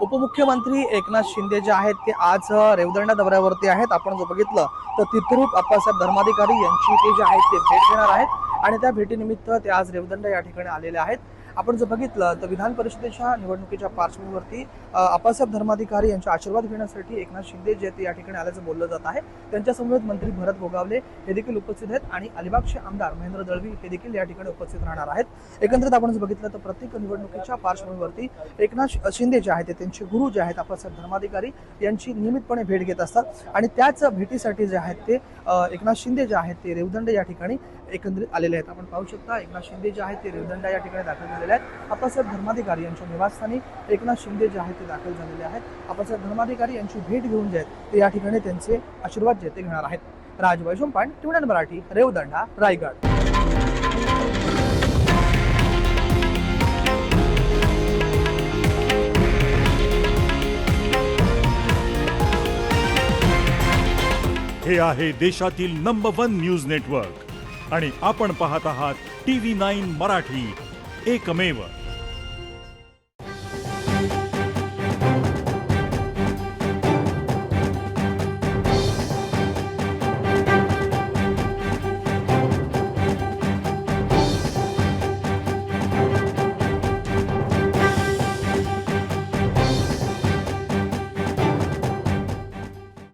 उपमुख्यमंत्री एकनाथ शिंदे जे आहेत ते आज रेवदंडा दौऱ्यावरती आहेत। आपण जर बघितलं तर तिथरूप अप्पासाहेब धर्माधिकारी यांची ते जे आहेत ते भेट घेणार आहेत आणि त्या भेटीनिमित्त ते आज रेवदंडा या ठिकाणी आलेले आहेत। आपण जर बघितलं तर विधान परिषदेच्या निवडणुकीच्या पार्श्वभूमीवरती अप्पासाहेब धर्माधिकारी यांचा आशीर्वाद घेण्यासाठी एकनाथ शिंदे जे ते या ठिकाणी आल्याचं बोललं जात आहे। त्यांच्यासमवेत मंत्री भरत गोगावले हे देखील उपस्थित आहेत आणि अलिबागचे आमदार महेंद्र दळवी हे देखील या ठिकाणी उपस्थित राहणार आहेत। एकंदरीत आपण जर बघितलं तर प्रत्येक निवडणुकीच्या पार्श्वभूमीवरती एकनाथ शिंदे जे आहेत त्यांचे गुरु जे आहेत अप्पासाहेब धर्माधिकारी यांची नियमितपणे भेट घेत असतात आणि त्याच भेटीसाठी जे आहेत ते एकनाथ शिंदे जे आहेत ते रेवदंडा या ठिकाणी एकंदरीत आलेले आहेत। आपण पाहू शकता एकनाथ शिंदे जे आहेत ते रेवदंडा या ठिकाणी दाखल झालेले आहेत। अप्पासाहेब धर्माधिकारी यांच्या निवासस्थानी एकनाथ शिंदे जे आहेत ते दाखल झालेले आहेत। अप्पासाहेब धर्माधिकारी यांची भेट घेऊन जे आहेत ते या ठिकाणी त्यांचे आशीर्वाद जे ते घेणार आहेत। राज वैशंपायन, टीव्ही मराठी, रेवदंडा, रायगड। हे आहे देशातील नंबर 1 न्यूज नेटवर्क आणि आपण पाहत आहात TV9 मराठी, एकमेव।